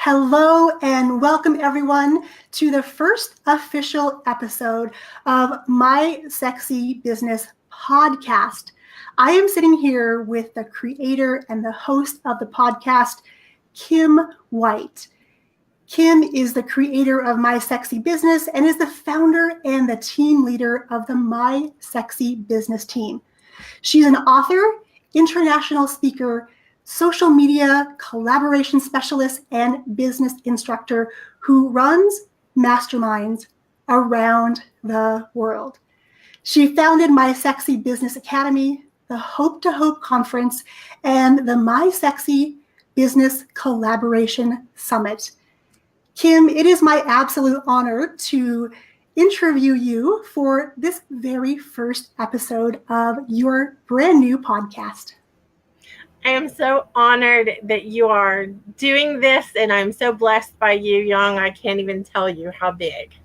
Hello and welcome everyone to the first official episode of My Sexy Business podcast. I am sitting here with the creator and the host of the podcast, Kim White. Kim is the creator of My Sexy Business and is the founder and the team leader of the My Sexy Business team. She's an author, international speaker, social media collaboration specialist, and business instructor who runs masterminds around the world. She founded My Sexy Business Academy, the Hope to Hope Conference, and the My Sexy Business Collaboration Summit. Kim, it is my absolute honor to interview you for this very first episode of your brand new podcast. I am so honored that you are doing this, and I'm so blessed by you, Yong. I can't even tell you how big.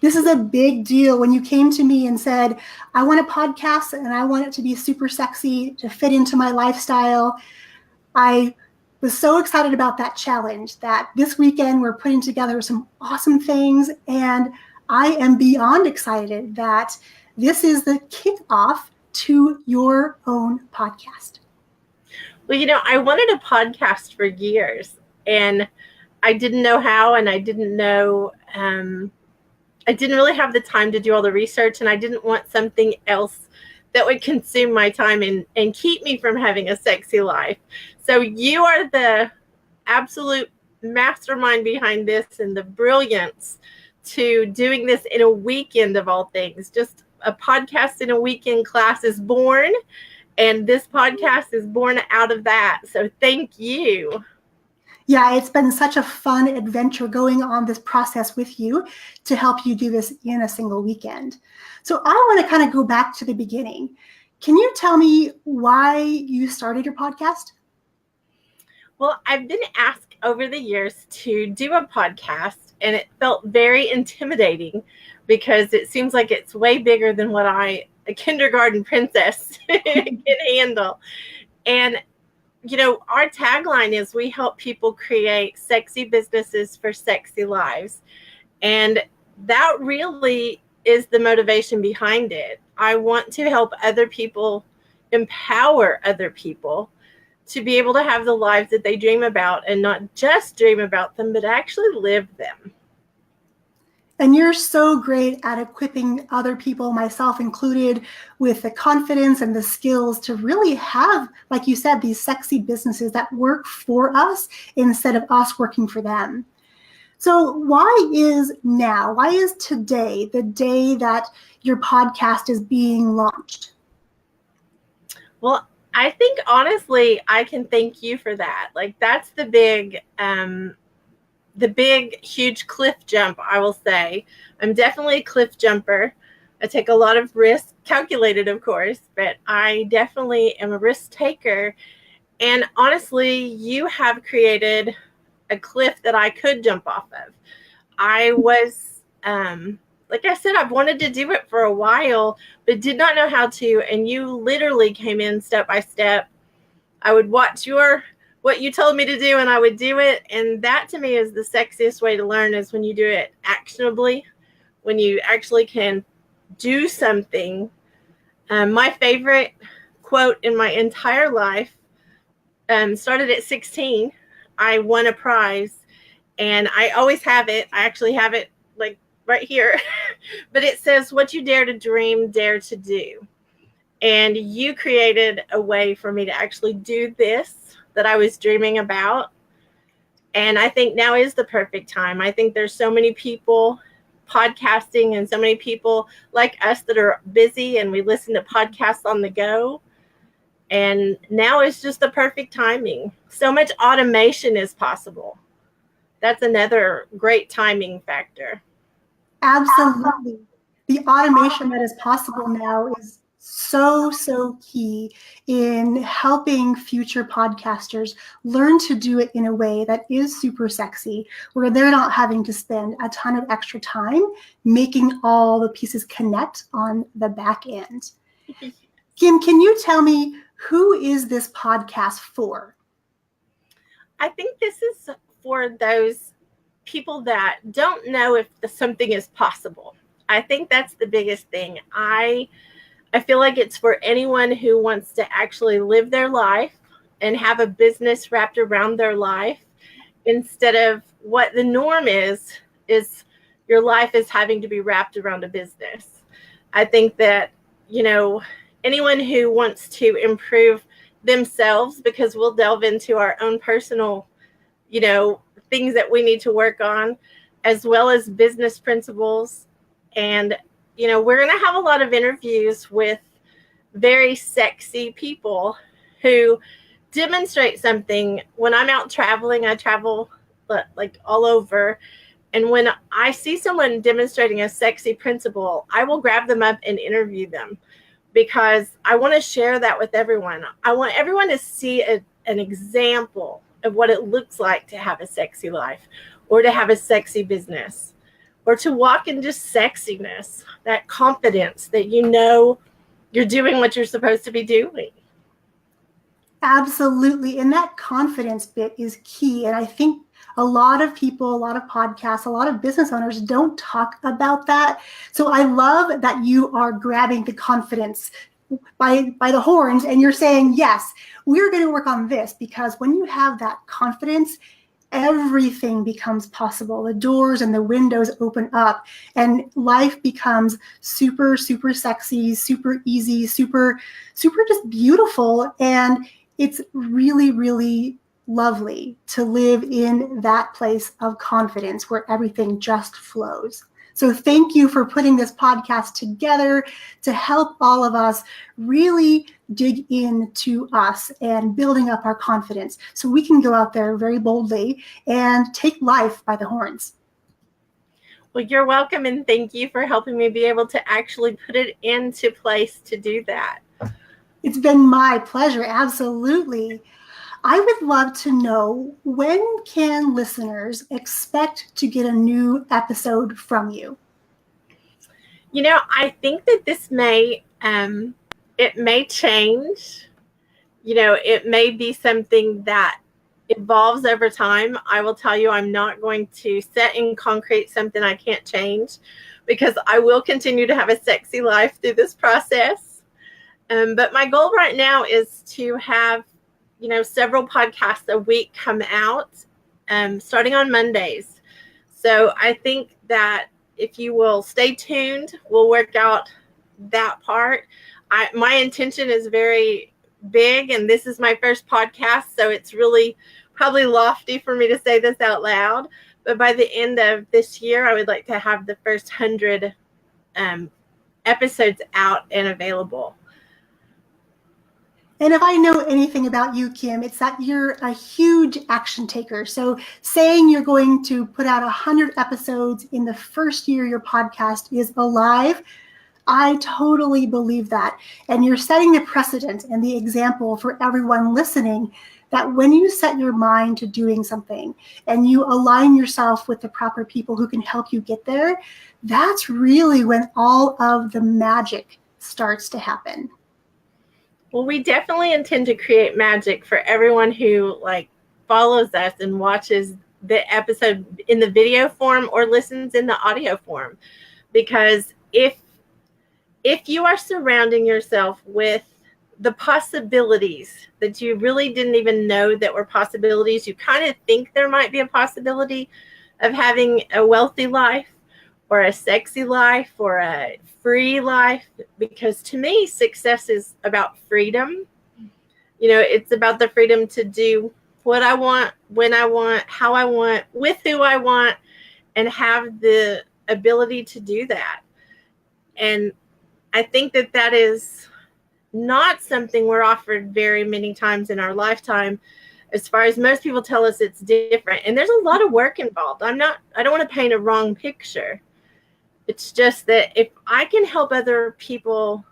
This is a big deal. When you came to me and said, I want a podcast and I want it to be super sexy, to fit into my lifestyle, I was so excited about that challenge that this weekend we're putting together some awesome things, and I am beyond excited that this is the kickoff to your own podcast. Well, I wanted a podcast for years, and I didn't know how, and I didn't know, I didn't really have the time to do all the research, and I didn't want something else that would consume my time and keep me from having a sexy life. So you are the absolute mastermind behind this and the brilliance to doing this in a weekend of all things. Just a podcast in a weekend class is born, and this podcast is born out of that. So thank you. Yeah, it's been such a fun adventure going on this process with you to help you do this in a single weekend. So I want to kind of go back to the beginning. Can you tell me why you started your podcast? Well, I've been asked over the years to do a podcast, and it felt very intimidating because it seems like it's way bigger than what a kindergarten princess can handle. And our tagline is we help people create sexy businesses for sexy lives. And that really is the motivation behind it. I want to help other people, empower other people to be able to have the lives that they dream about, and not just dream about them, but actually live them. And you're so great at equipping other people, myself included, with the confidence and the skills to really have, like you said, these sexy businesses that work for us instead of us working for them. So why is today the day that your podcast is being launched? Well, I think honestly, I can thank you for that. Like, that's the big, huge cliff jump, I will say. I'm definitely a cliff jumper. I take a lot of risks, calculated, of course, but I definitely am a risk taker. And honestly, you have created a cliff that I could jump off of. I was, like I said, I've wanted to do it for a while, but did not know how to. And you literally came in step by step. I would watch what you told me to do, and I would do it. And that to me is the sexiest way to learn, is when you do it actionably, when you actually can do something. My favorite quote in my entire life started at 16. I won a prize, and I always have it. I actually have it like right here, but it says, what you dare to dream, dare to do. And you created a way for me to actually do this that I was dreaming about. And I think now is the perfect time. I think there's so many people podcasting, and so many people like us that are busy, and we listen to podcasts on the go. And now is just the perfect timing. So much automation is possible. That's another great timing factor. Absolutely. The automation that is possible now is so key in helping future podcasters learn to do it in a way that is super sexy, where they're not having to spend a ton of extra time making all the pieces connect on the back end. Kim, can you tell me, who is this podcast for? I think this is for those people that don't know if something is possible. I think that's the biggest thing. I feel like it's for anyone who wants to actually live their life and have a business wrapped around their life, instead of what the norm is your life is having to be wrapped around a business. I think that, anyone who wants to improve themselves, because we'll delve into our own personal, things that we need to work on, as well as business principles. And, we're going to have a lot of interviews with very sexy people who demonstrate something. When I'm out traveling, I travel like all over. And when I see someone demonstrating a sexy principle, I will grab them up and interview them, because I want to share that with everyone. I want everyone to see an example of what it looks like to have a sexy life, or to have a sexy business, or to walk in just sexiness, that confidence that you're doing what you're supposed to be doing. Absolutely. And that confidence bit is key. And I think a lot of people, a lot of podcasts, a lot of business owners don't talk about that. So I love that you are grabbing the confidence by the horns and you're saying, yes, we're going to work on this, because when you have that confidence, everything becomes possible. The doors and the windows open up and life becomes super, super sexy, super easy, super, super just beautiful. And it's really, really lovely to live in that place of confidence where everything just flows. So thank you for putting this podcast together to help all of us really dig into us and building up our confidence so we can go out there very boldly and take life by the horns. Well, you're welcome, and thank you for helping me be able to actually put it into place to do that. It's been my pleasure, absolutely. I would love to know, when can listeners expect to get a new episode from you? I think that this it may change. It may be something that evolves over time. I will tell you, I'm not going to set in concrete something I can't change, because I will continue to have a sexy life through this process. But my goal right now is to have, several podcasts a week come out, starting on Mondays. So I think that if you will stay tuned, we'll work out that part. My intention is very big, and this is my first podcast, so it's really probably lofty for me to say this out loud. But by the end of this year, I would like to have the first 100 episodes out and available. And if I know anything about you, Kim, it's that you're a huge action taker. So saying you're going to put out 100 episodes in the first year your podcast is alive, I totally believe that. And you're setting the precedent and the example for everyone listening that when you set your mind to doing something and you align yourself with the proper people who can help you get there, that's really when all of the magic starts to happen. Well, we definitely intend to create magic for everyone who follows us and watches the episode in the video form or listens in the audio form. Because if you are surrounding yourself with the possibilities that you really didn't even know that were possibilities, you kind of think there might be a possibility of having a wealthy life or a sexy life or a free life, because to me, success is about freedom. It's about the freedom to do what I want, when I want, how I want, with who I want, and have the ability to do that. And I think that is not something we're offered very many times in our lifetime. As far as most people tell us, it's different. And there's a lot of work involved. I don't want to paint a wrong picture. It's just that if I can help other people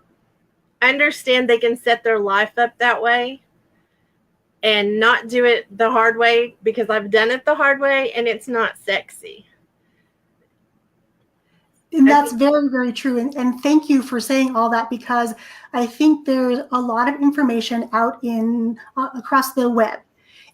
understand they can set their life up that way and not do it the hard way, because I've done it the hard way and it's not sexy. And that's very, very true. And thank you for saying all that, because I think there's a lot of information out across the web.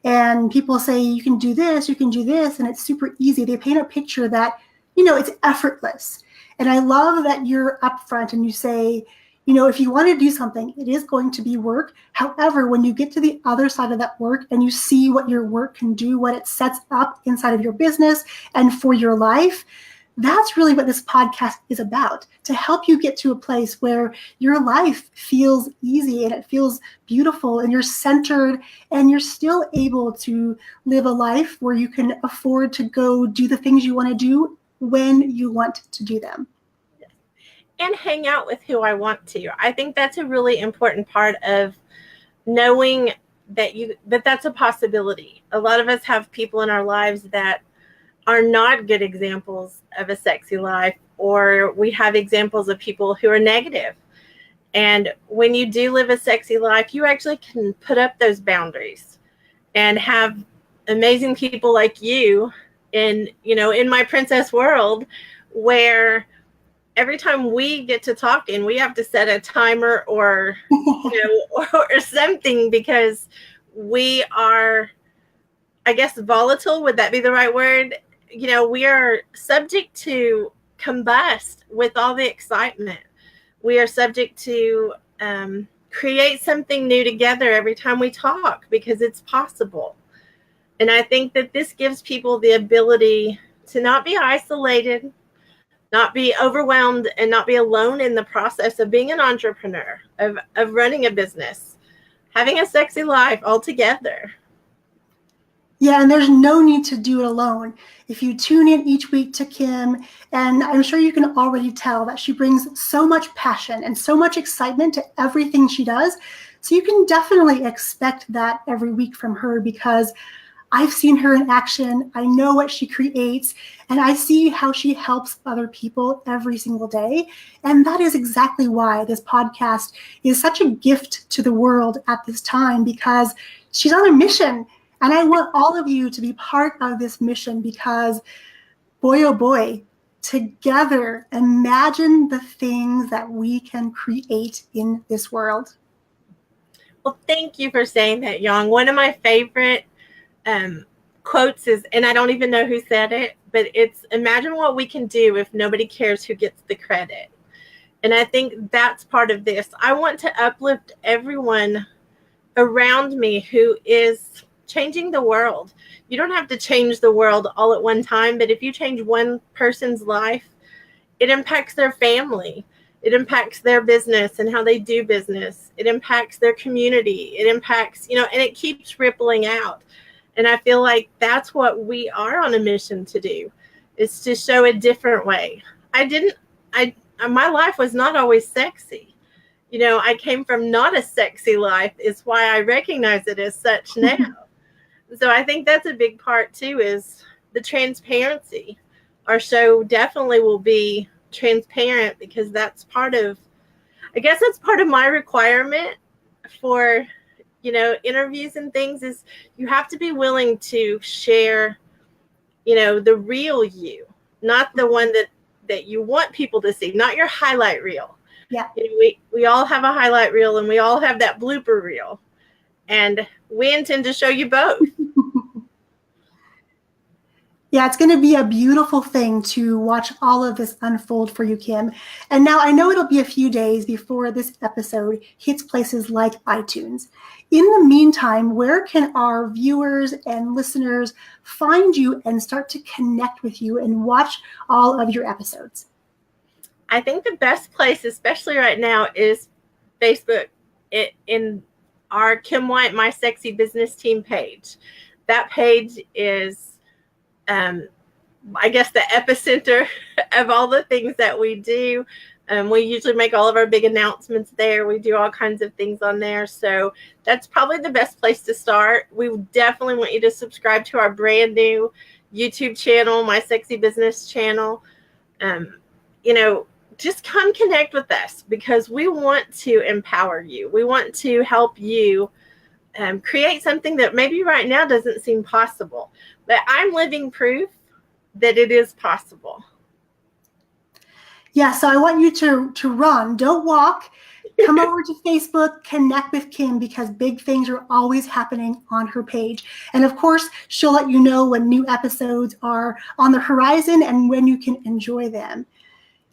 and people say, you can do this, and it's super easy. They paint a picture that, it's effortless. And I love that you're upfront and you say, if you want to do something, it is going to be work. However, when you get to the other side of that work and you see what your work can do, what it sets up inside of your business and for your life, that's really what this podcast is about, to help you get to a place where your life feels easy and it feels beautiful and you're centered and you're still able to live a life where you can afford to go do the things you want to do when you want to do them. And hang out with who I want to. I think that's a really important part of knowing that that's a possibility. A lot of us have people in our lives that are not good examples of a sexy life, or we have examples of people who are negative. And when you do live a sexy life, you actually can put up those boundaries and have amazing people like you in my princess world, where every time we get to talking, we have to set a timer or or something, because we are, I guess, volatile. Would that be the right word? We are subject to combust with all the excitement. We are subject to create something new together every time we talk, because it's possible. And I think that this gives people the ability to not be isolated, not be overwhelmed, and not be alone in the process of being an entrepreneur, of running a business, having a sexy life all together. Yeah, and there's no need to do it alone. If you tune in each week to Kim, and I'm sure you can already tell that she brings so much passion and so much excitement to everything she does. So you can definitely expect that every week from her, because I've seen her in action. I know what she creates, and I see how she helps other people every single day. And that is exactly why this podcast is such a gift to the world at this time, because she's on a mission. And I want all of you to be part of this mission, because boy, oh boy, together, imagine the things that we can create in this world. Well, thank you for saying that, Yong. One of my favorite quotes is, and I don't even know who said it, but it's, imagine what we can do if nobody cares who gets the credit. And I think that's part of this. I want to uplift everyone around me who is changing the world. You don't have to change the world all at one time, but if you change one person's life, it impacts their family. It impacts their business and how they do business. It impacts their community. It impacts, and it keeps rippling out. And I feel like that's what we are on a mission to do, is to show a different way. My life was not always sexy. I came from not a sexy life. It's why I recognize it as such now. So I think that's a big part too, is the transparency. Our show definitely will be transparent, because that's part of my requirement for, interviews and things, is you have to be willing to share, the real you, not the one that you want people to see, not your highlight reel. Yeah. We all have a highlight reel, and we all have that blooper reel. And we intend to show you both. Yeah, it's going to be a beautiful thing to watch all of this unfold for you, Kim. And now I know it'll be a few days before this episode hits places like iTunes. In the meantime, where can our viewers and listeners find you and start to connect with you and watch all of your episodes? I think the best place, especially right now, is Facebook. In our Kim White My Sexy Business Team page. That page is, I guess, the epicenter of all the things that we do. We usually make all of our big announcements there. We do all kinds of things on there. So that's probably the best place to start. We definitely want you to subscribe to our brand new YouTube channel, My Sexy Business channel. Just come connect with us, because we want to empower you. We want to help you create something that maybe right now doesn't seem possible. But I'm living proof that it is possible. Yeah, so I want you to run. Don't walk. Come over to Facebook, connect with Kim, because big things are always happening on her page. And of course, she'll let you know when new episodes are on the horizon and when you can enjoy them.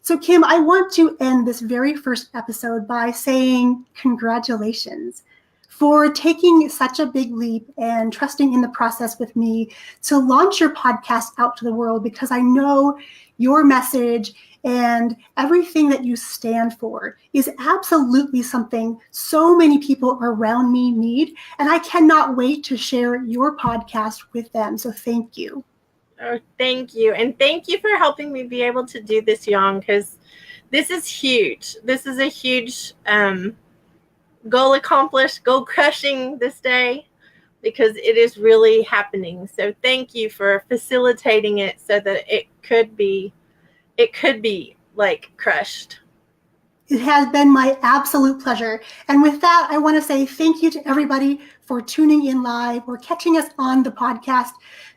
So Kim, I want to end this very first episode by saying congratulations for taking such a big leap and trusting in the process with me to launch your podcast out to the world, because I know your message and everything that you stand for is absolutely something so many people around me need. And I cannot wait to share your podcast with them. So thank you. Oh, thank you. And thank you for helping me be able to do this, Yong, because this is huge. This is a huge goal accomplished, goal crushing this day, because it is really happening. So thank you for facilitating it so that it could be like crushed. It has been my absolute pleasure. And with that, I want to say thank you to everybody for tuning in live or catching us on the podcast.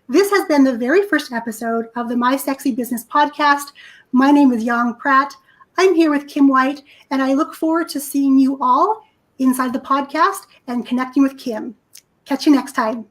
This has been the very first episode of the My Sexy Business podcast. My name is Yong Pratt. I'm here with Kim White, and I look forward to seeing you all inside the podcast and connecting with Kim. Catch you next time.